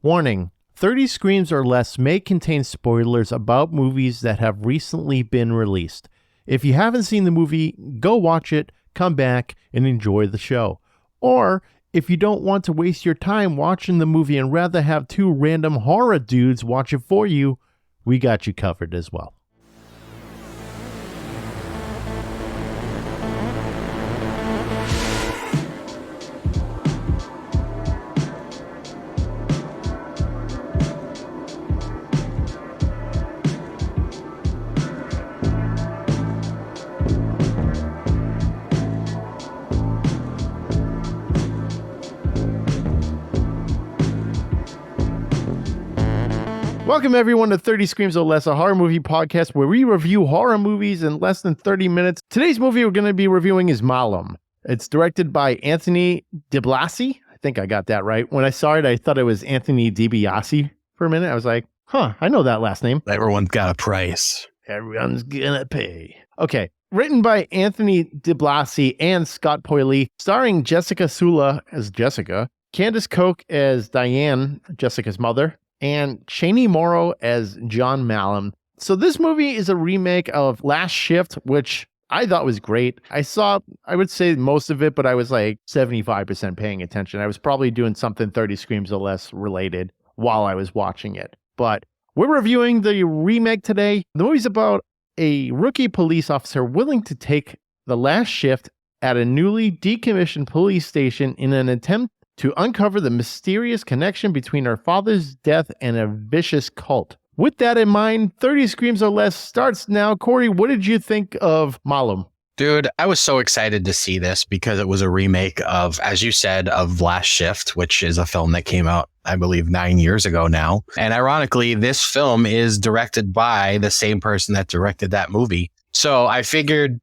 Warning, 30 Screams or Less may contain spoilers about movies that have recently been released. If you haven't seen the movie, go watch it, come back, and enjoy the show. Or, if you don't want to waste your time watching the movie and rather have two random horror dudes watch it for you, we got you covered as well. Welcome everyone to 30 Screams or Less, a horror movie podcast where we review horror movies in less than 30 minutes. Today's movie we're going to be reviewing is Malum. It's directed by Anthony DiBlasi. I think I got that right. When I saw it, I thought it was Anthony DiBlasi for a minute. I was like, I know that last name. Everyone's got a price. Everyone's gonna pay. Okay. Written by Anthony DiBlasi and Scott Poiley, starring Jessica Sula as Jessica, Candace Koch as Diane, Jessica's mother, and Cheney Morrow as John Malum. So this movie is a remake of Last Shift, which I thought was great. I would say most of it, but I was like 75% paying attention. I was probably doing something 30 Screams or Less related while I was watching it. But we're reviewing the remake today. The movie's about a rookie police officer willing to take the last shift at a newly decommissioned police station in an attempt to uncover the mysterious connection between her father's death and a vicious cult. With that in mind, 30 Screams or Less starts now. Corey, what did you think of Malum? Dude, I was so excited to see this because it was a remake of, as you said, of Last Shift, which is a film that came out, I believe, 9 years ago now. And ironically, this film is directed by the same person that directed that movie. So I figured,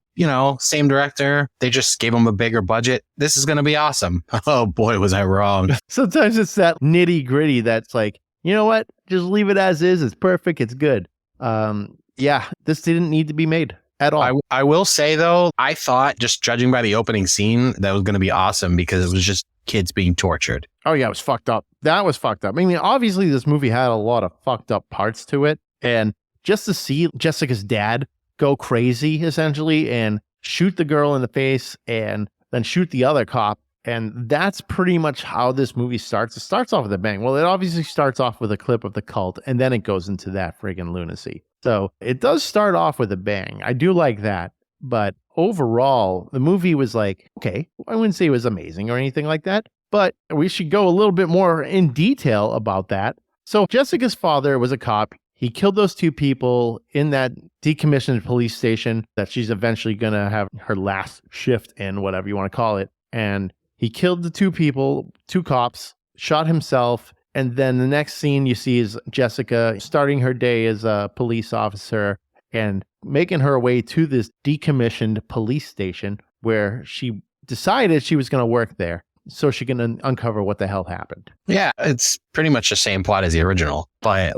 same director, they just gave him a bigger budget. This is going to be awesome. Oh boy, was I wrong. Sometimes it's that nitty gritty that's like, you know what? Just leave it as is. It's perfect. It's good. This didn't need to be made at all. I will say though, I thought, just judging by the opening scene, that was going to be awesome because it was just kids being tortured. Oh yeah, it was fucked up. That was fucked up. I mean, obviously this movie had a lot of fucked up parts to it. And just to see Jessica's dad go crazy essentially and shoot the girl in the face and then shoot the other cop. And that's pretty much how this movie starts. It starts off with a bang. Well, it obviously starts off with a clip of the cult and then it goes into that friggin' lunacy. So it does start off with a bang. I do like that. But overall, the movie was like, okay, I wouldn't say it was amazing or anything like that, but we should go a little bit more in detail about that. So Jessica's father was a cop. He killed those two people in that decommissioned police station that she's eventually going to have her last shift in, whatever you want to call it. And he killed the two people, two cops, shot himself. And then the next scene you see is Jessica starting her day as a police officer and making her way to this decommissioned police station where she decided she was going to work there so she can uncover what the hell happened. Yeah, it's pretty much the same plot as the original. But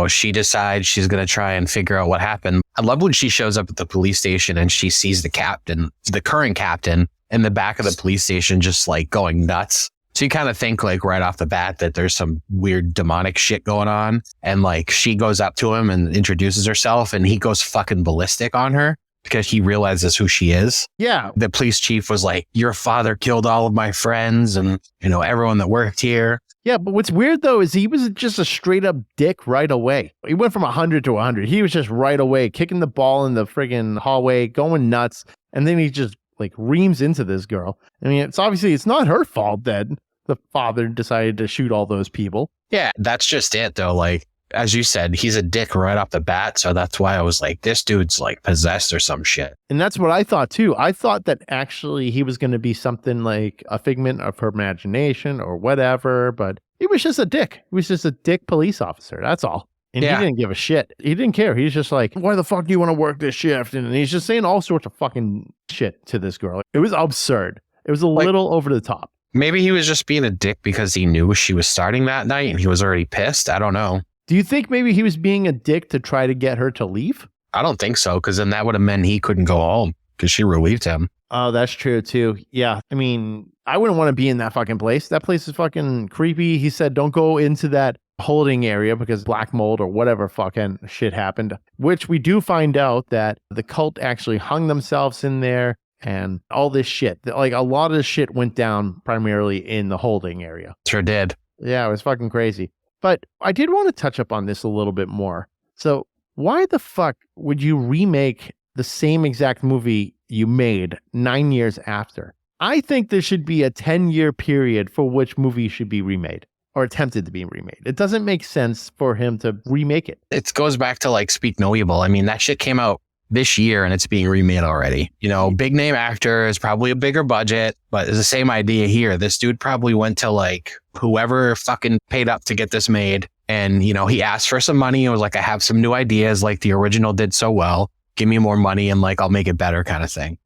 she decides she's going to try and figure out what happened. I love when she shows up at the police station and she sees the current captain in the back of the police station just like going nuts. So you kind of think like right off the bat that there's some weird demonic shit going on. And like she goes up to him and introduces herself and he goes fucking ballistic on her because he realizes who she is. Yeah. The police chief was like, your father killed all of my friends and, everyone that worked here. Yeah, but what's weird though is he was just a straight up dick right away. He went from 100 to 100. He was just right away kicking the ball in the friggin' hallway, going nuts. And then he just like reams into this girl. I mean, it's not her fault that the father decided to shoot all those people. Yeah, that's just it though. Like, as you said, he's a dick right off the bat. So that's why I was like, this dude's like possessed or some shit. And that's what I thought too. I thought that actually he was going to be something like a figment of her imagination or whatever, but he was just a dick. He was just a dick police officer. That's all. And He didn't give a shit. He didn't care. He's just like, why the fuck do you want to work this shift? And he's just saying all sorts of fucking shit to this girl. It was absurd. It was a little over the top. Maybe he was just being a dick because he knew she was starting that night and he was already pissed. I don't know. Do you think maybe he was being a dick to try to get her to leave? I don't think so, because then that would have meant he couldn't go home because she relieved him. Oh, that's true too. Yeah. I mean, I wouldn't want to be in that fucking place. That place is fucking creepy. He said, don't go into that holding area because black mold or whatever fucking shit happened, which we do find out that the cult actually hung themselves in there and all this shit. Like a lot of this shit went down primarily in the holding area. Sure did. Yeah, it was fucking crazy. But I did want to touch up on this a little bit more. So why the fuck would you remake the same exact movie you made 9 years after? I think there should be a 10-year period for which movie should be remade or attempted to be remade. It doesn't make sense for him to remake it. It goes back to like Speak No Evil. I mean, that shit came out this year and it's being remade already. You know, big name actor is probably a bigger budget, but it's the same idea here. This dude probably went to like whoever fucking paid up to get this made. And, you know, he asked for some money. It was like, I have some new ideas like the original did so well. Give me more money and like, I'll make it better kind of thing.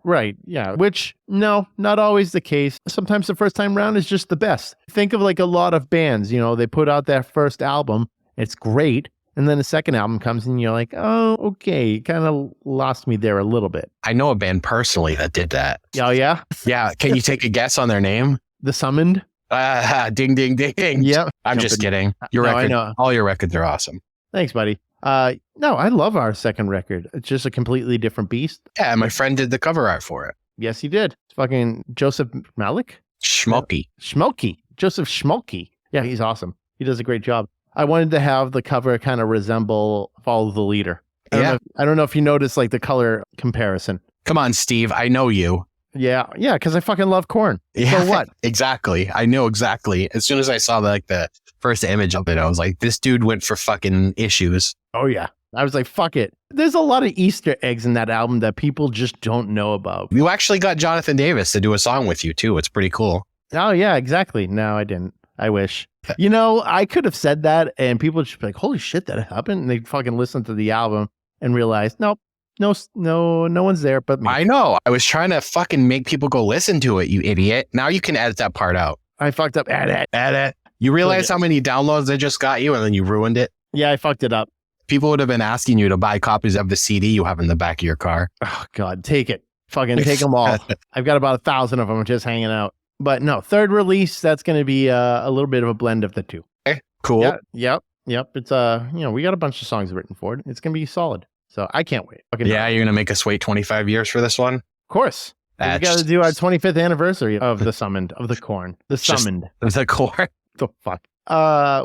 Right. Yeah. Which, no, not always the case. Sometimes the first time round is just the best. Think of like a lot of bands, you know, they put out that first album. It's great. And then the second album comes and you're like, oh, okay. Kind of lost me there a little bit. I know a band personally that did that. Oh, yeah? Yeah. Can you take a guess on their name? The Summoned? Ding, ding, ding. Yep. I'm just kidding. Your No, record, I know. all your records are awesome. Thanks, buddy. No, I love our second record. It's just a completely different beast. Yeah, my friend did the cover art for it. Yes, he did. It's fucking Joseph Malik? Schmokey. Schmokey. Joseph Schmokey. Yeah, he's awesome. He does a great job. I wanted to have the cover kind of resemble Follow the Leader. I don't know if you noticed like the color comparison. Come on, Steve. I know you. Yeah, because I fucking love Korn. Yeah, So what? Exactly. I know exactly. As soon as I saw the first image of it, I was like, this dude went for fucking issues. Oh, yeah. I was like, fuck it. There's a lot of Easter eggs in that album that people just don't know about. You actually got Jonathan Davis to do a song with you, too. It's pretty cool. Oh, yeah, exactly. No, I didn't. I wish. You know, I could have said that and people would just be like, holy shit, that happened. And they'd fucking listen to the album and realize, nope, no one's there but me. I know. I was trying to fucking make people go listen to it, you idiot. Now you can edit that part out. I fucked up. Edit. You realize how many downloads they just got you and then you ruined it? Yeah, I fucked it up. People would have been asking you to buy copies of the CD you have in the back of your car. Oh, God, take it. Fucking take them all. I've got about 1,000 of them just hanging out. But no, third release, that's going to be a little bit of a blend of the two. Okay, cool. Yeah, yep. It's, we got a bunch of songs written for it. It's going to be solid. So I can't wait. You're going to make us wait 25 years for this one? Of course. We got to do our 25th anniversary of the Summoned, of the Korn. The Summoned. The Korn? The fuck?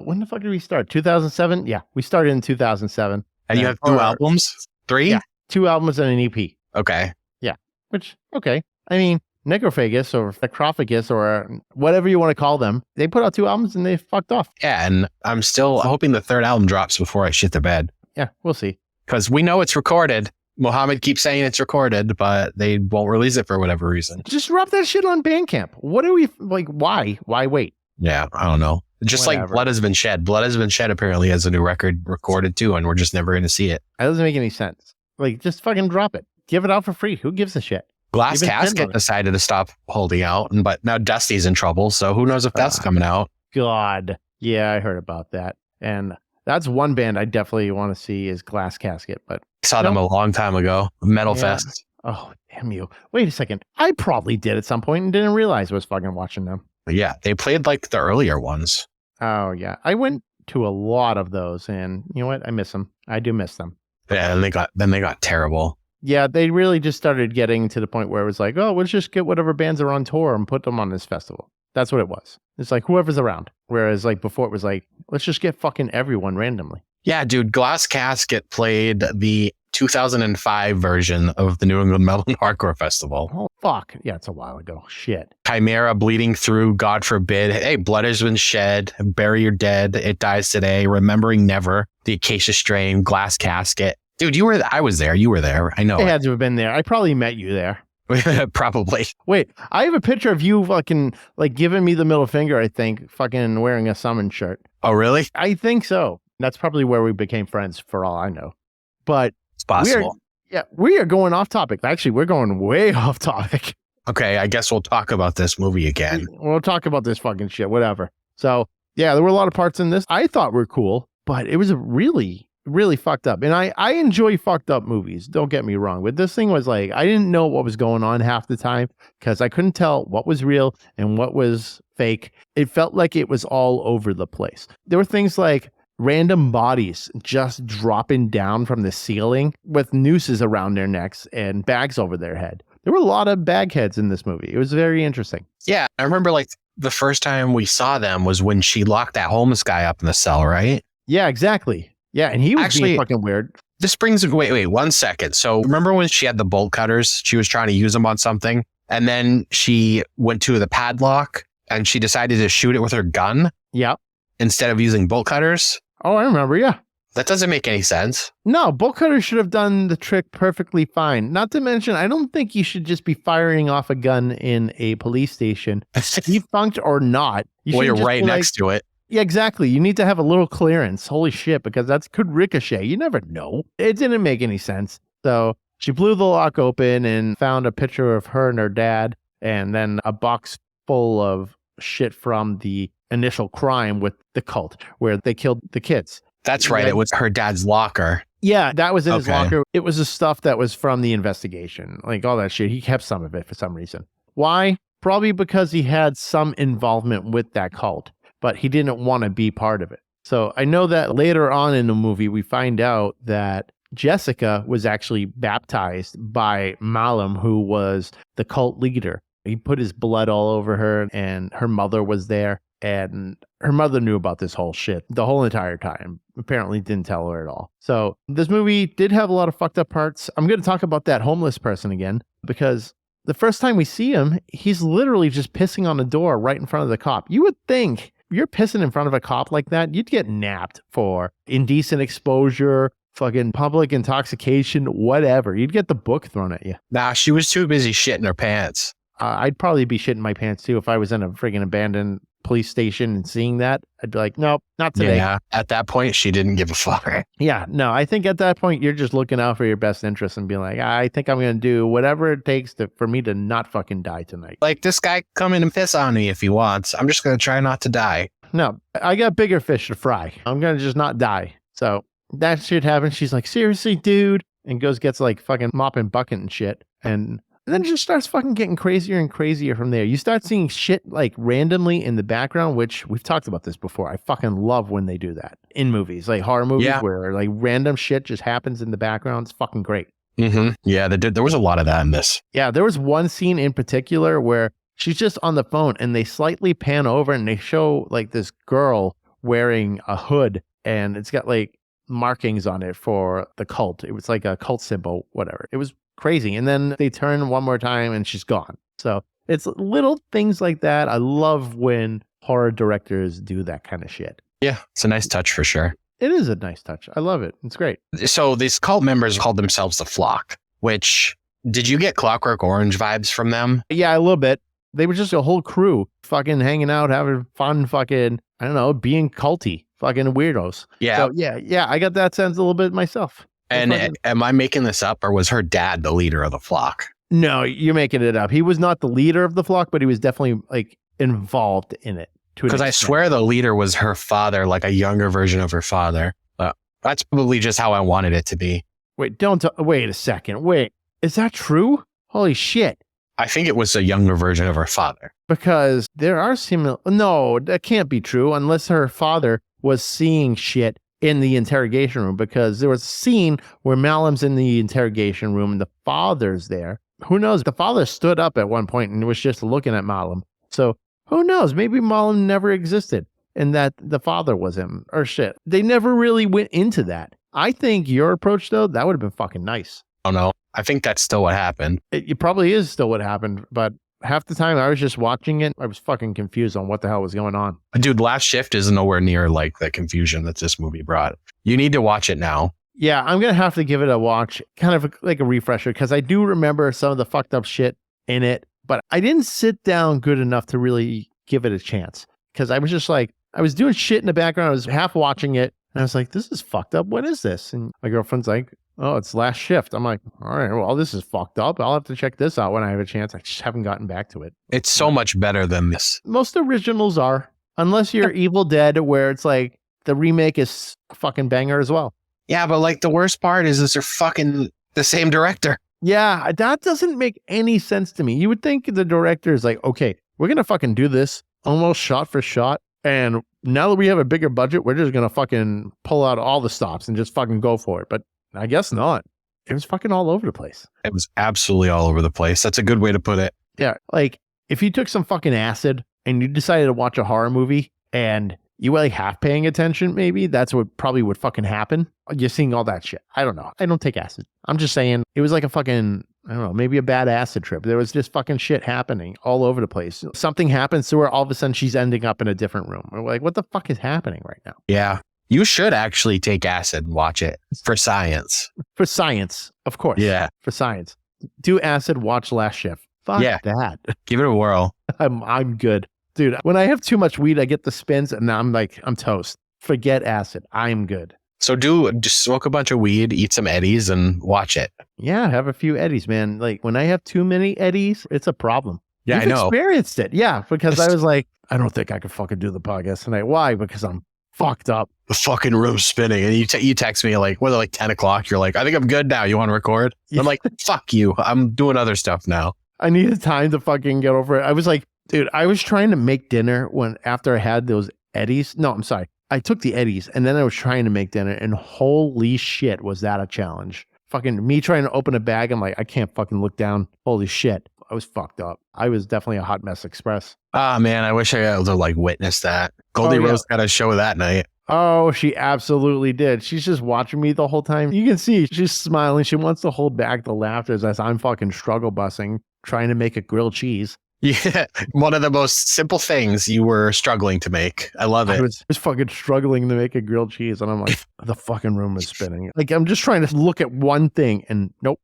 When the fuck did we start? 2007? Yeah, we started in 2007. And you have 2 albums? 3? Yeah, 2 albums and an EP. Okay. Yeah, which, okay. I mean, Necrophagus or Necrophagus or whatever you want to call them, they put out 2 albums and they fucked off. Yeah, and I'm still hoping the 3rd album drops before I shit the bed. Yeah, we'll see. Because we know it's recorded. Mohammed keeps saying it's recorded, but they won't release it for whatever reason. Just drop that shit on Bandcamp. What are we, like, why? Why wait? Yeah, I don't know. Just whatever. Like Blood Has Been Shed. Blood Has Been Shed apparently has a new record recorded too, and we're just never going to see it. That doesn't make any sense. Like, just fucking drop it. Give it out for free. Who gives a shit? Glass Casket decided to stop holding out, but now Dusty's in trouble, so who knows if that's coming out. God. Yeah, I heard about that. And that's one band I definitely want to see is Glass Casket, but I saw them a long time ago. Metal Fest. Oh, damn you. Wait a second. I probably did at some point and didn't realize I was fucking watching them. But yeah, they played like the earlier ones. Oh, yeah. I went to a lot of those and you know what? I miss them. I do miss them. Yeah, and they got terrible. Yeah, they really just started getting to the point where it was like, oh, let's just get whatever bands are on tour and put them on this festival. That's what it was. It's like whoever's around. Whereas like before it was like, let's just get fucking everyone randomly. Yeah, dude, Glass Casket played the 2005 version of the New England Metal and Hardcore Festival. Oh, fuck. Yeah, it's a while ago. Shit. Chimera, Bleeding Through, God Forbid. Hey, Blood Has Been Shed, Bury Your Dead, It Dies Today, Remembering Never, The Acacia Strain, Glass Casket. Dude, I was there. You were there. I know. I had to have been there. I probably met you there. Probably. Wait, I have a picture of you fucking like giving me the middle finger, I think, fucking wearing a Summon shirt. Oh, really? I think so. That's probably where we became friends for all I know. But it's possible. We are going off topic. Actually, we're going way off topic. Okay, I guess we'll talk about this movie again. We'll talk about this fucking shit, whatever. So, yeah, there were a lot of parts in this I thought were cool, but it was a really Really fucked up. And I enjoy fucked up movies. Don't get me wrong. But this thing was like, I didn't know what was going on half the time because I couldn't tell what was real and what was fake. It felt like it was all over the place. There were things like random bodies just dropping down from the ceiling with nooses around their necks and bags over their head. There were a lot of bag heads in this movie. It was very interesting. Yeah, I remember like the first time we saw them was when she locked that homeless guy up in the cell, right? Yeah, exactly. Yeah, and he was Actually, being fucking weird. This brings wait 1 second. So remember when she had the bolt cutters? She was trying to use them on something, and then she went to the padlock and she decided to shoot it with her gun. Yeah. Instead of using bolt cutters. Oh, I remember. Yeah. That doesn't make any sense. No, bolt cutters should have done the trick perfectly fine. Not to mention, I don't think you should just be firing off a gun in a police station, defunct or not. Well, you're right next to it. Yeah, exactly. You need to have a little clearance. Holy shit, because that could ricochet. You never know. It didn't make any sense. So she blew the lock open and found a picture of her and her dad, and then a box full of shit from the initial crime with the cult where they killed the kids. That's right. It was her dad's locker. Yeah, that was in his locker. It was the stuff that was from the investigation, like all that shit. He kept some of it for some reason. Why? Probably because he had some involvement with that cult, but he didn't want to be part of it. So I know that later on in the movie, we find out that Jessica was actually baptized by Malum, who was the cult leader. He put his blood all over her, and her mother was there. And her mother knew about this whole shit the whole entire time. Apparently didn't tell her at all. So this movie did have a lot of fucked up parts. I'm going to talk about that homeless person again, because the first time we see him, he's literally just pissing on the door right in front of the cop. You would think if you're pissing in front of a cop like that, you'd get napped for indecent exposure, fucking public intoxication, whatever. You'd get the book thrown at you. Nah, she was too busy shitting her pants. I'd probably be shitting my pants too if I was in a friggin' abandoned police station and seeing that. I'd be like, nope, not today. Yeah, at that point, she didn't give a fuck. Yeah, no, I think at that point, you're just looking out for your best interest and being like, I think I'm going to do whatever it takes for me to not fucking die tonight. Like, this guy come in and piss on me if he wants. I'm just going to try not to die. No, I got bigger fish to fry. I'm going to just not die. So that shit happens. She's like, seriously, dude? And gets like fucking mopping bucket and shit. And then it just starts fucking getting crazier and crazier from there. You start seeing shit like randomly in the background, which we've talked about this before. I fucking love when they do that in movies, like horror movies, where like random shit just happens in the background. It's fucking great. Mm-hmm. Yeah, there was a lot of that in this. Yeah, there was one scene in particular where she's just on the phone and they slightly pan over and they show like this girl wearing a hood and it's got like markings on it for the cult. It was like a cult symbol, whatever. It was crazy. And then they turn one more time and she's gone. So it's little things like that. I love when horror directors do that kind of shit. Yeah, it's a nice touch for sure. It is a nice touch. I love it. It's great. So these cult members called themselves the Flock, which, did you get Clockwork Orange vibes from them? Yeah, a little bit. They were just a whole crew fucking hanging out, having fun, fucking, I don't know, being culty, fucking weirdos. Yeah. So yeah, I got that sense a little bit myself. And am I making this up, or was her dad the leader of the Flock? No, you're making it up. He was not the leader of the Flock, but he was definitely like involved in it. Because I swear the leader was her father, like a younger version of her father. That's probably just how I wanted it to be. Wait, wait a second. Wait, is that true? Holy shit. I think it was a younger version of her father. Because there are similar. No, that can't be true unless her father was seeing shit in the interrogation room, because there was a scene where Malum's in the interrogation room and the father's there. Who knows? The father stood up at one point and was just looking at Malum. So who knows? Maybe Malum never existed and that the father was him or shit. They never really went into that. I think your approach, though, that would have been fucking nice. Oh, no. I think that's still what happened. It probably is still what happened, but half the time I was just watching it, I was fucking confused on what the hell was going on. Dude, Last Shift is nowhere near like the confusion that this movie brought. You need to watch it now. Yeah, I'm going to have to give it a watch, kind of like a refresher, because I do remember some of the fucked up shit in it, but I didn't sit down good enough to really give it a chance, because I was just like, I was doing shit in the background. I was half watching it, and I was like, this is fucked up. What is this? And my girlfriend's like, oh, it's Last Shift. I'm like, all right, well, this is fucked up. I'll have to check this out when I have a chance. I just haven't gotten back to it. It's so much better than this. Most originals are, unless you're Evil Dead, where it's like the remake is a fucking banger as well. Yeah, but like the worst part is they're fucking the same director. Yeah, that doesn't make any sense to me. You would think the director is like, okay, we're going to fucking do this almost shot for shot. And now that we have a bigger budget, we're just going to fucking pull out all the stops and just fucking go for it. But I guess not. It was fucking all over the place. It was absolutely all over the place. That's a good way to put it. Yeah. Like if you took some fucking acid and you decided to watch a horror movie and you were like half paying attention, maybe that's what probably would fucking happen. You're seeing all that shit. I don't know. I don't take acid. I'm just saying it was like a fucking, I don't know, maybe a bad acid trip. There was just fucking shit happening all over the place. Something happens to her. All of a sudden she's ending up in a different room. We're like, what the fuck is happening right now? Yeah. You should actually take acid and watch it for science. For science, of course. Yeah. For science. Do acid, watch Last Shift. Fuck that. Give it a whirl. I'm good. Dude, when I have too much weed, I get the spins and I'm like, I'm toast. Forget acid. I'm good. So just smoke a bunch of weed, eat some Eddies and watch it. Yeah, have a few Eddies, man. Like when I have too many Eddies, it's a problem. Yeah, You've I know. Experienced it. Yeah, because I was like, I don't think I could fucking do the podcast tonight. Why? Because I'm fucked up. The fucking room's spinning. And you text me like, like 10 o'clock. You're like, I think I'm good now. You want to record? Yeah. I'm like, fuck you. I'm doing other stuff now. I needed time to fucking get over it. I was like, dude, I was trying to make dinner after I had those Eddies. No, I'm sorry. I took the Eddies and then I was trying to make dinner and holy shit, was that a challenge. Fucking me trying to open a bag. I'm like, I can't fucking look down. Holy shit. I was fucked up. I was definitely a hot mess express. Ah, man, I wish I got to like witness that. Goldie Rose got a show that night. Oh, she absolutely did. She's just watching me the whole time. You can see she's smiling. She wants to hold back the laughter as I'm fucking struggle bussing, trying to make a grilled cheese. Yeah, one of the most simple things you were struggling to make. I love it. I was fucking struggling to make a grilled cheese, and I'm like, the fucking room is spinning. Like, I'm just trying to look at one thing, and nope,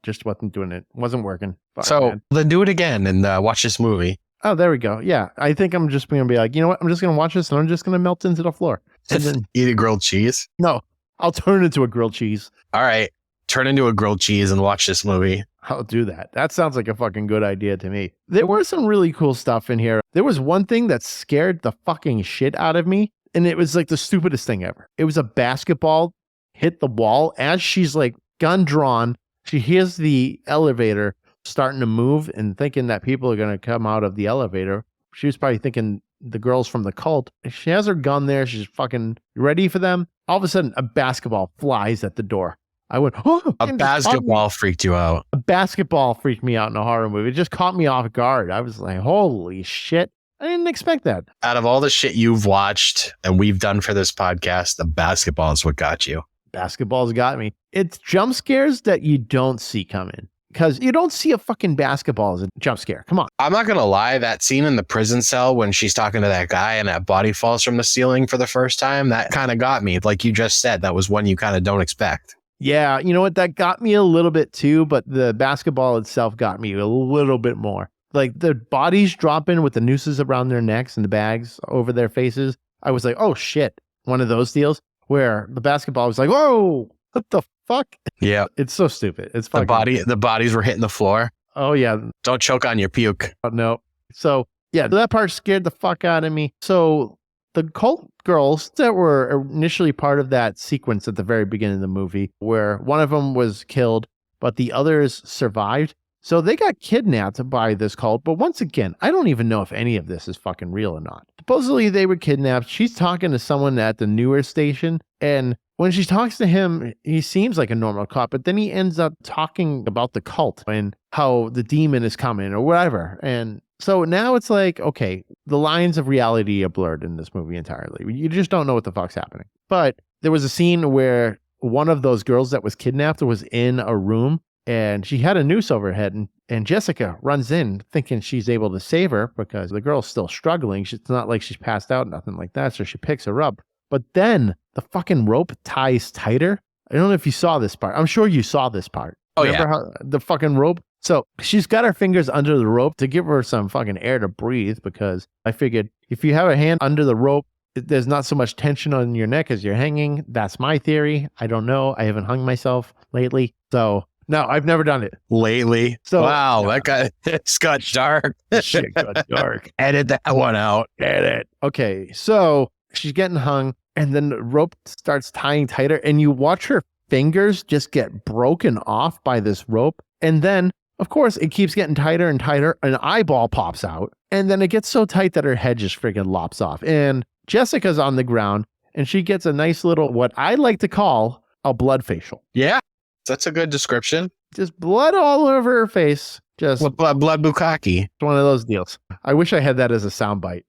just wasn't doing it. Wasn't working. Fuck, so man. Then do it again and watch this movie. Oh, there we go. Yeah, I think I'm just going to be like, you know what? I'm just going to watch this, and I'm just going to melt into the floor. And then, eat a grilled cheese? No, I'll turn it into a grilled cheese. All right, turn into a grilled cheese and watch this movie. I'll do that. That sounds like a fucking good idea to me. There were some really cool stuff in here. There was one thing that scared the fucking shit out of me, and it was like the stupidest thing ever. It was a basketball hit the wall as she's like gun drawn. She hears the elevator starting to move and thinking that people are going to come out of the elevator. She was probably thinking the girls from the cult. She has her gun there. She's fucking ready for them. All of a sudden, a basketball flies at the door. I went, oh, a basketball freaked you out. A basketball freaked me out in a horror movie. It just caught me off guard. I was like, holy shit. I didn't expect that. Out of all the shit you've watched and we've done for this podcast, the basketball is what got you. Basketball's got me. It's jump scares that you don't see coming. Because you don't see a fucking basketball as a jump scare. Come on. I'm not going to lie. That scene in the prison cell when she's talking to that guy and that body falls from the ceiling for the first time, that kind of got me. Like you just said, that was one you kind of don't expect. Yeah, you know what? That got me a little bit too, but the basketball itself got me a little bit more. Like the bodies dropping with the nooses around their necks and the bags over their faces. I was like, oh shit. One of those deals where the basketball was like, whoa, what the fuck? Yeah. It's so stupid. It's fucking the bodies were hitting the floor. Oh yeah. Don't choke on your puke. No. So yeah, that part scared the fuck out of me. So the cult girls that were initially part of that sequence at the very beginning of the movie, where one of them was killed, but the others survived. So they got kidnapped by this cult. But once again, I don't even know if any of this is fucking real or not. Supposedly they were kidnapped. She's talking to someone at the newer station. And when she talks to him, he seems like a normal cop, but then he ends up talking about the cult and how the demon is coming or whatever. And so now it's like, okay, the lines of reality are blurred in this movie entirely. You just don't know what the fuck's happening. But there was a scene where one of those girls that was kidnapped was in a room and she had a noose over her head. And Jessica runs in thinking she's able to save her because the girl's still struggling. It's not like she's passed out, nothing like that. So she picks her up. But then the fucking rope ties tighter. I don't know if you saw this part. I'm sure you saw this part. Oh, Remember how the fucking rope? So she's got her fingers under the rope to give her some fucking air to breathe because I figured if you have a hand under the rope, there's not so much tension on your neck as you're hanging. That's my theory. I don't know. I haven't hung myself lately. So no, I've never done it. Lately? So, wow, that got, it's got dark. Shit got dark. Edit that one out. Edit. Okay, so she's getting hung, and then the rope starts tying tighter, and you watch her fingers just get broken off by this rope. And then, of course, it keeps getting tighter and tighter. An eyeball pops out, and then it gets so tight that her head just freaking lops off. And Jessica's on the ground, and she gets a nice little, what I like to call a blood facial. Yeah, that's a good description. Just blood all over her face. Just blood bukkake. one of those deals. I wish I had that as a soundbite.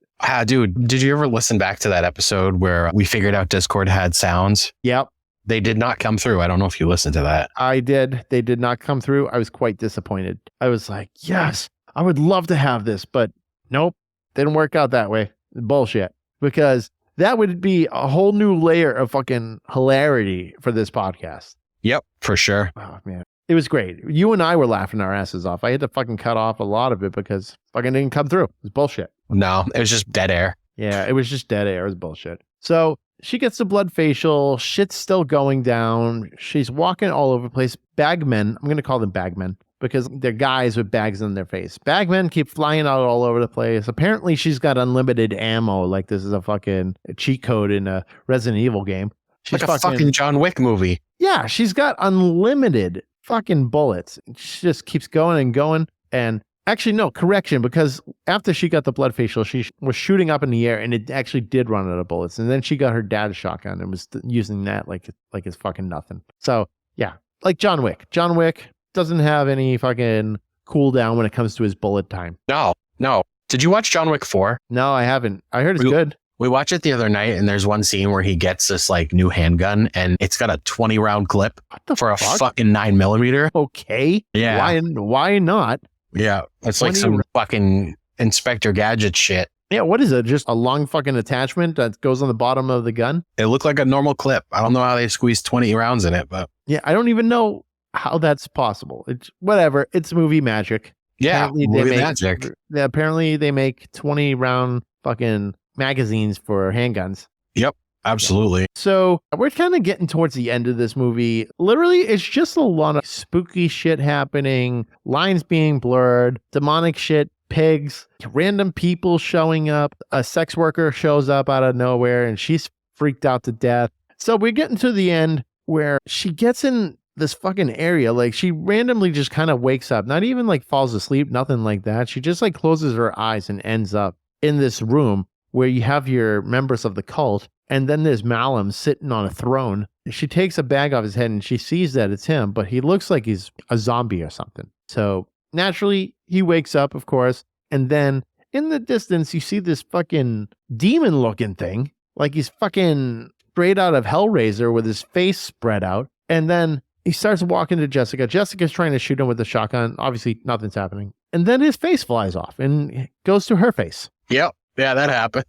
Dude, did you ever listen back to that episode where we figured out Discord had sounds? Yep. They did not come through. I don't know if you listened to that. I did. They did not come through. I was quite disappointed. I was like, yes, I would love to have this, but nope, didn't work out that way. Bullshit. Because that would be a whole new layer of fucking hilarity for this podcast. Yep, for sure. Oh, man. It was great. You and I were laughing our asses off. I had to fucking cut off a lot of it because fucking didn't come through. It was bullshit. No, it was just dead air. Yeah, it was just dead air. It was bullshit. So she gets the blood facial. Shit's still going down. She's walking all over the place. Bagmen, I'm going to call them bagmen because they're guys with bags on their face. Bagmen keep flying out all over the place. Apparently, she's got unlimited ammo. Like this is a fucking cheat code in a Resident Evil game. She's like a fucking John Wick movie. Yeah, she's got unlimited fucking bullets. She just keeps going and going. And actually, no, correction, because after she got the blood facial, she was shooting up in the air and it actually did run out of bullets. And then she got her dad's shotgun and was using that like it's fucking nothing. So yeah, like John Wick. John Wick doesn't have any fucking cooldown when it comes to his bullet time. No. Did you watch John Wick 4? No, I haven't. I heard it's good. We watched it the other night and there's one scene where he gets this like new handgun and it's got a 20 round clip for a fucking 9mm. Okay. Yeah. Why not? Yeah. It's like some fucking Inspector Gadget shit. Yeah. What is it? Just a long fucking attachment that goes on the bottom of the gun? It looked like a normal clip. I don't know how they squeezed 20 rounds in it, but yeah, I don't even know how that's possible. It's whatever. It's movie magic. Yeah. Magic. Apparently they make 20 round fucking magazines for handguns. Yep, absolutely. So we're kind of getting towards the end of this movie. Literally, it's just a lot of spooky shit happening, lines being blurred, demonic shit, pigs, random people showing up. A sex worker shows up out of nowhere and she's freaked out to death. So we're getting to the end where she gets in this fucking area. Like she randomly just kind of wakes up, not even like falls asleep, nothing like that. She just like closes her eyes and ends up in this room where you have your members of the cult, and then there's Malum sitting on a throne. She takes a bag off his head and she sees that it's him, but he looks like he's a zombie or something. So naturally, he wakes up, of course, and then in the distance, you see this fucking demon-looking thing, like he's fucking straight out of Hellraiser with his face spread out, and then he starts walking to Jessica. Jessica's trying to shoot him with the shotgun. Obviously, nothing's happening. And then his face flies off and goes to her face. Yep. Yeah, that happened.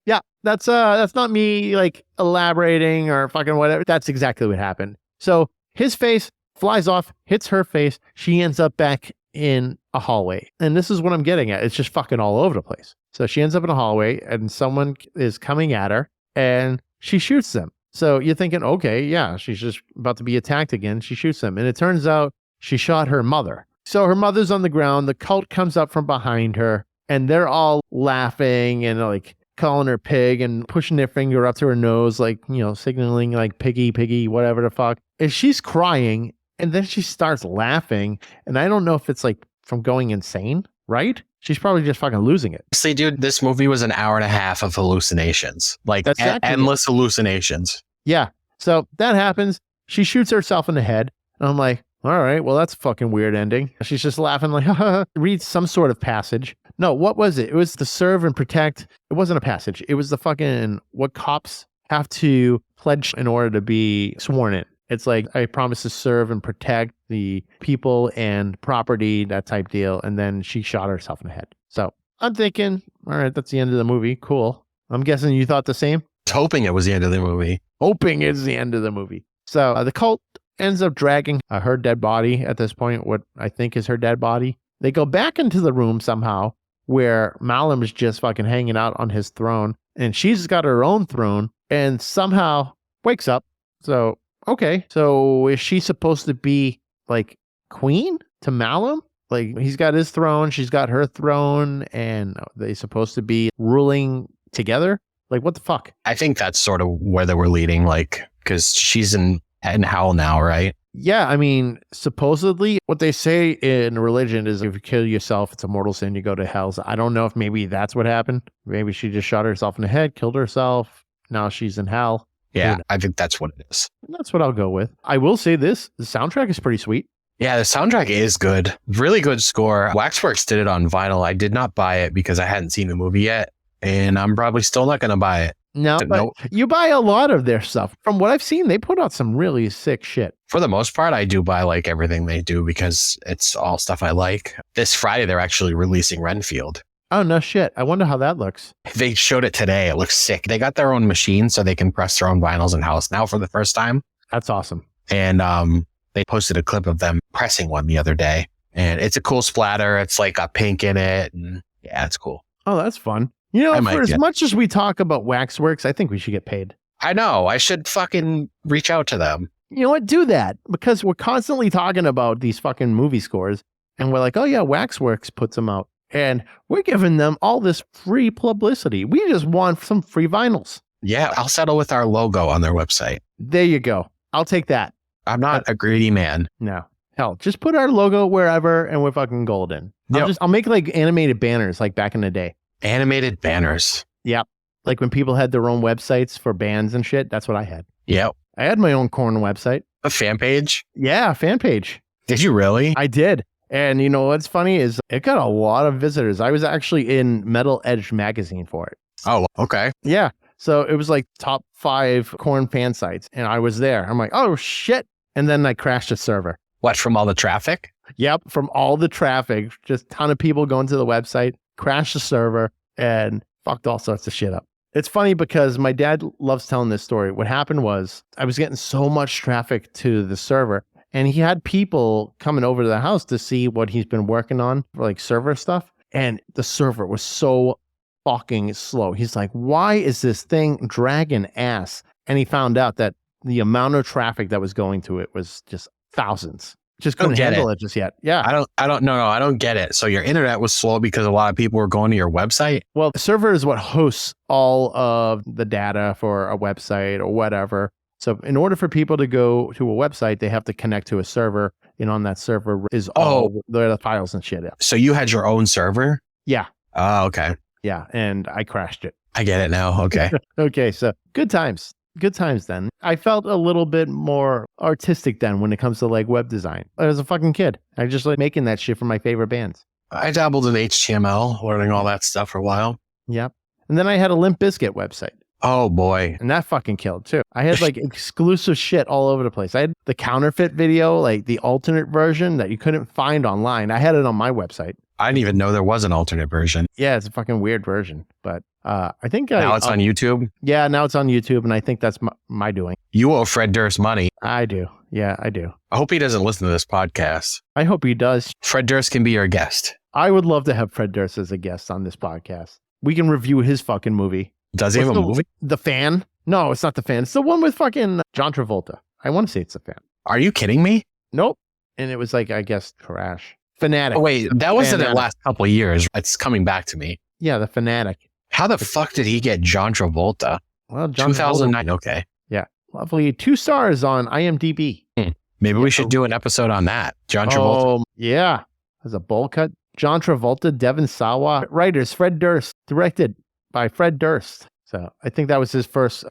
Yeah. That's not me like elaborating or fucking whatever. That's exactly what happened. So his face flies off, hits her face. She ends up back in a hallway. And this is what I'm getting at. It's just fucking all over the place. So she ends up in a hallway and someone is coming at her and she shoots them. So you're thinking, okay, yeah, she's just about to be attacked again. She shoots them. And it turns out she shot her mother. So her mother's on the ground. The cult comes up from behind her. And they're all laughing and like calling her pig and pushing their finger up to her nose, like, you know, signaling like piggy, whatever the fuck. And she's crying and then she starts laughing. And I don't know if it's like from going insane, right? She's probably just fucking losing it. See, dude, this movie was an hour and a half of hallucinations, like endless hallucinations. Yeah. So that happens. She shoots herself in the head. And I'm like, all right, well, that's a fucking weird ending. She's just laughing like, reads some sort of passage. No, what was it? It was the serve and protect. It wasn't a passage. It was the fucking what cops have to pledge in order to be sworn in. It's like, I promise to serve and protect the people and property, that type deal. And then she shot herself in the head. So I'm thinking, all right, that's the end of the movie. Cool. I'm guessing you thought the same? Hoping it was the end of the movie. Hoping it's the end of the movie. So the cult ends up dragging her dead body at this point, what I think is her dead body. They go back into the room somehow where Malum is just fucking hanging out on his throne and she's got her own throne and somehow wakes up. So, okay. So is she supposed to be like queen to Malum? Like he's got his throne, she's got her throne, and they supposed to be ruling together? Like, what the fuck? I think that's sort of where they were leading, like, because she's in hell now, right? Yeah, I mean, supposedly what they say in religion is if you kill yourself, it's a mortal sin, you go to hell. So I don't know if maybe that's what happened. Maybe she just shot herself in the head, killed herself. Now she's in hell. Yeah, I think that's what it is. And that's what I'll go with. I will say this, the soundtrack is pretty sweet. Yeah, the soundtrack is good. Really good score. Waxworks did it on vinyl. I did not buy it because I hadn't seen the movie yet, and I'm probably still not going to buy it. No, but you buy a lot of their stuff. From what I've seen, they put out some really sick shit. For the most part, I do buy like everything they do because it's all stuff I like. This Friday, they're actually releasing Renfield. Oh, no shit. I wonder how that looks. They showed it today. It looks sick. They got their own machine so they can press their own vinyls in-house now for the first time. That's awesome. And they posted a clip of them pressing one the other day. And it's a cool splatter. It's like got pink in it. And yeah, it's cool. Oh, that's fun. You know, for as much as we talk about Waxworks, I think we should get paid. I know. I should fucking reach out to them. You know what? Do that. Because we're constantly talking about these fucking movie scores. And we're like, oh yeah, Waxworks puts them out. And we're giving them all this free publicity. We just want some free vinyls. Yeah, I'll settle with our logo on their website. There you go. I'll take that. I'm not a greedy man. No. Hell, just put our logo wherever and we're fucking golden. I'll make like animated banners like back in the day. Animated banners. Yep. Like when people had their own websites for bands and shit. That's what I had. Yep. I had my own Korn website. A fan page? Yeah, fan page. Did you really? I did. And you know what's funny is it got a lot of visitors. I was actually in Metal Edge magazine for it. Oh, okay. Yeah. So it was like top 5 Korn fan sites. And I was there. I'm like, oh shit. And then I crashed the server. What, from all the traffic? Yep. From all the traffic, just a ton of people going to the website, crashed the server, and fucked all sorts of shit up. It's funny because my dad loves telling this story. What happened was I was getting so much traffic to the server, and he had people coming over to the house to see what he's been working on for like server stuff. And the server was so fucking slow. He's like, why is this thing dragging ass? And he found out that the amount of traffic that was going to it was just thousands. Just couldn't handle it just yet. Yeah. I don't get it. So your internet was slow because a lot of people were going to your website? Well, the server is what hosts all of the data for a website or whatever. So in order for people to go to a website, they have to connect to a server. And on that server is all the files and shit. So you had your own server? Yeah. Oh, okay. Yeah. And I crashed it. I get it now. Okay. Okay. So good times. Good times then. I felt a little bit more artistic then when it comes to like web design. I was a fucking kid. I just like making that shit for my favorite bands. I dabbled in HTML, learning all that stuff for a while. Yep. And then I had a Limp Bizkit website. Oh boy. And that fucking killed too. I had like exclusive shit all over the place. I had the counterfeit video, like the alternate version that you couldn't find online. I had it on my website. I didn't even know there was an alternate version. Yeah, it's a fucking weird version. But I think now it's on YouTube? Yeah, now it's on YouTube. And I think that's my doing. You owe Fred Durst money. I do. Yeah, I do. I hope he doesn't listen to this podcast. I hope he does. Fred Durst can be your guest. I would love to have Fred Durst as a guest on this podcast. We can review his fucking movie. Does he have a movie? The Fan? No, it's not The Fan. It's the one with fucking John Travolta. I want to say it's The Fan. Are you kidding me? Nope. And it was like, I guess, Trash. Fanatic. Oh, wait, that wasn't the last couple of years. It's coming back to me. Yeah, The Fanatic. How the fuck did he get John Travolta? Well, John 2009. Okay. Yeah. Lovely. 2 stars on IMDb. Maybe we should do an episode on that. John Travolta. Yeah. As a bowl cut. John Travolta, Devon Sawa. Writers, Fred Durst. Directed by Fred Durst. So I think that was his first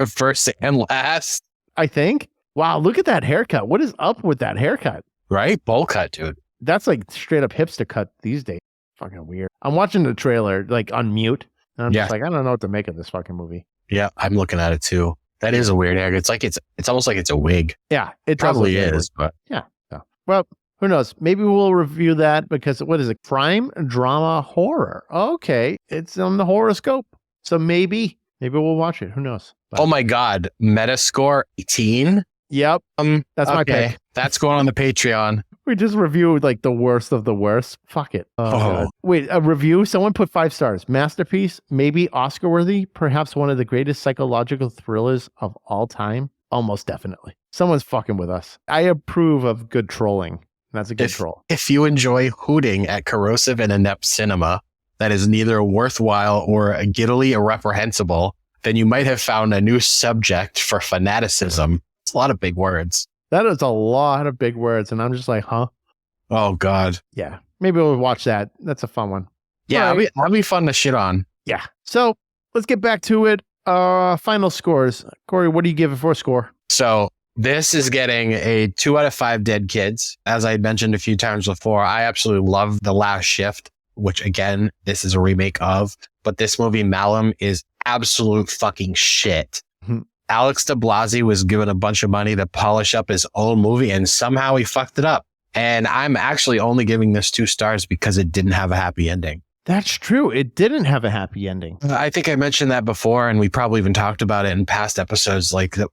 and last. I think. Wow, look at that haircut. What is up with that haircut? Right? Bowl cut, dude. That's like straight up hipster cut these days. Fucking weird. I'm watching the trailer like on mute. And I'm just like, I don't know what to make of this fucking movie. Yeah, I'm looking at it too. That is a weird haircut. It's like it's almost like it's a wig. Yeah, it probably is. But yeah. So, well, who knows? Maybe we'll review that because what is it? Crime, drama, horror. Okay, it's on the horoscope. So maybe we'll watch it. Who knows? But, oh my God, Metascore 18. Yep. That's my pick. That's going on the Patreon. We just reviewed like the worst of the worst. Fuck it. Wait, a review? Someone put 5 stars. Masterpiece, maybe Oscar worthy, perhaps one of the greatest psychological thrillers of all time. Almost definitely. Someone's fucking with us. I approve of good trolling. That's a good troll. If you enjoy hooting at corrosive and inept cinema that is neither worthwhile or giddily irreprehensible, then you might have found a new subject for fanaticism. It's a lot of big words. That is a lot of big words. And I'm just like, huh? Oh, God. Yeah. Maybe we'll watch that. That's a fun one. Yeah, Right. that'll be fun to shit on. Yeah. So let's get back to it. Final scores. Corey, what do you give it for a score? So this is getting a 2 out of 5 dead kids. As I had mentioned a few times before, I absolutely love The Last Shift, which again, this is a remake of. But this movie, Malum, is absolute fucking shit. Mhm. Alex DiBlasi was given a bunch of money to polish up his own movie, and somehow he fucked it up. And I'm actually only giving this 2 stars because it didn't have a happy ending. That's true. It didn't have a happy ending. I think I mentioned that before, and we probably even talked about it in past episodes. Like, that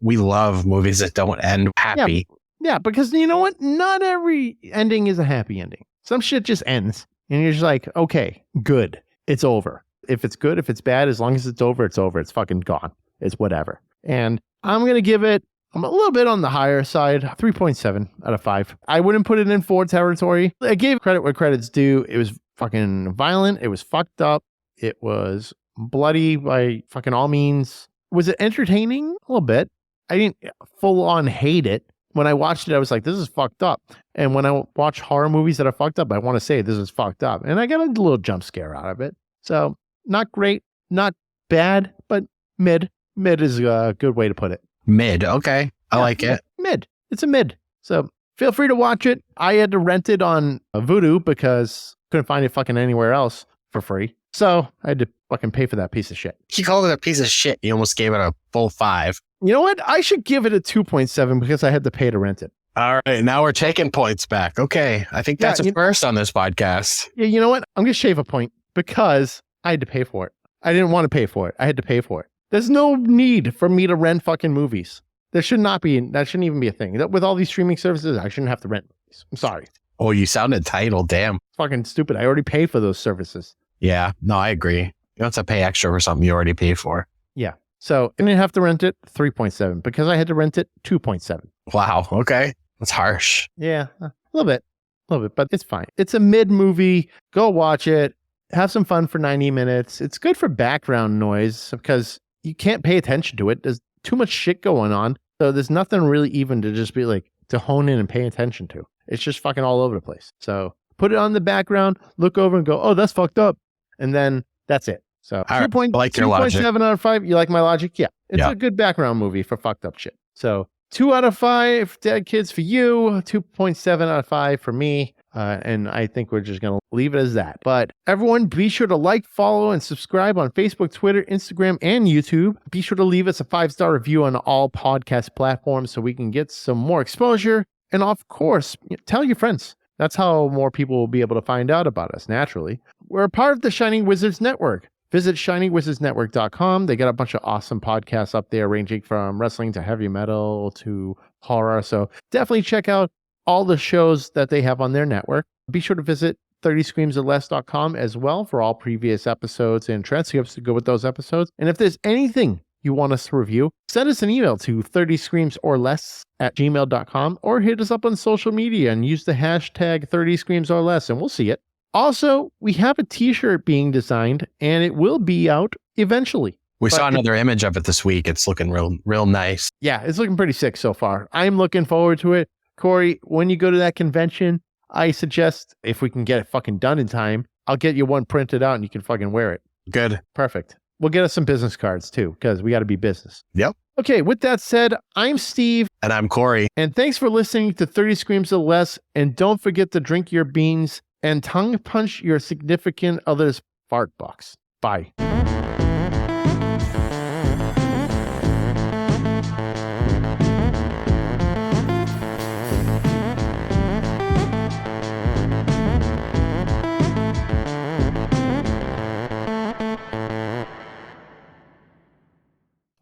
we love movies that don't end happy. Yeah, because you know what? Not every ending is a happy ending. Some shit just ends, and you're just like, okay, good. It's over. If it's good, if it's bad, as long as it's over, it's over. It's fucking gone. It's whatever. And I'm going to give it, I'm a little bit on the higher side, 3.7 out of 5. I wouldn't put it in 4 territory. I gave credit where credit's due. It was fucking violent. It was fucked up. It was bloody by fucking all means. Was it entertaining? A little bit. I didn't full on hate it. When I watched it, I was like, this is fucked up. And when I watch horror movies that are fucked up, I want to say this is fucked up. And I got a little jump scare out of it. So not great, not bad, but mid. Mid is a good way to put it. Mid. Okay. I like it. Mid. It's a mid. So feel free to watch it. I had to rent it on Vudu because couldn't find it fucking anywhere else for free. So I had to fucking pay for that piece of shit. He called it a piece of shit. You almost gave it a full 5. You know what? I should give it a 2.7 because I had to pay to rent it. All right. Now we're taking points back. Okay. I think that's a first on this podcast. Yeah, you know what? I'm going to shave a point because I had to pay for it. I didn't want to pay for it. I had to pay for it. There's no need for me to rent fucking movies. There should not be. That shouldn't even be a thing. With all these streaming services, I shouldn't have to rent movies. I'm sorry. Oh, you sound entitled. Damn. It's fucking stupid. I already paid for those services. Yeah. No, I agree. You don't have to pay extra for something you already pay for. Yeah. So I didn't have to rent it, 3.7. Because I had to rent it, 2.7. Wow. Okay. That's harsh. Yeah. A little bit. But it's fine. It's a mid movie. Go watch it. Have some fun for 90 minutes. It's good for background noise because you can't pay attention to it. There's too much shit going on. So there's nothing really even to just be like, to hone in and pay attention to. It's just fucking all over the place. So put it on the background, look over and go, oh, that's fucked up. And then that's it. So I like your logic. 2.7 out of 5. You like my logic? Yeah. It's Yeah. a good background movie for fucked up shit. So 2 out of 5 dead kids for you, 2.7 out of 5 for me. And I think we're just going to leave it as that. But everyone, be sure to like, follow, and subscribe on Facebook, Twitter, Instagram, and YouTube. Be sure to leave us a 5-star review on all podcast platforms so we can get some more exposure. And of course, tell your friends. That's how more people will be able to find out about us naturally. We're a part of the Shining Wizards Network. Visit shiningwizardsnetwork.com. They got a bunch of awesome podcasts up there, ranging from wrestling to heavy metal to horror. So definitely check out all the shows that they have on their network. Be sure to visit 30screamsorless.com as well for all previous episodes and transcripts to go with those episodes. And if there's anything you want us to review, send us an email to 30screamsorless@gmail.com or hit us up on social media and use the hashtag 30screamsorless and we'll see it. Also, we have a t-shirt being designed and it will be out eventually. We saw another image of it this week. It's looking real nice. Yeah, it's looking pretty sick so far. I'm looking forward to it. Corey, when you go to that convention, I suggest if we can get it fucking done in time, I'll get you one printed out and you can fucking wear it. Good. Perfect. We'll get us some business cards too, because we got to be business. Yep. Okay, with that said, I'm Steve. And I'm Corey. And thanks for listening to 30 Screams or Less. And don't forget to drink your beans and tongue punch your significant other's fart box. Bye.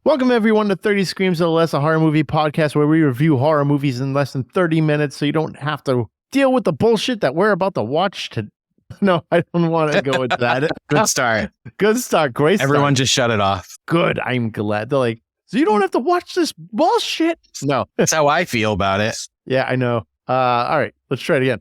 Welcome, everyone, to 30 Screams or Less, a horror movie podcast where we review horror movies in less than 30 minutes so you don't have to deal with the bullshit that we're about to watch. No, I don't want to go into that. Good start. Good start. Great start. Everyone just shut it off. Good. I'm glad. They're like, so you don't have to watch this bullshit? No. That's how I feel about it. Yeah, I know. All right, let's try it again.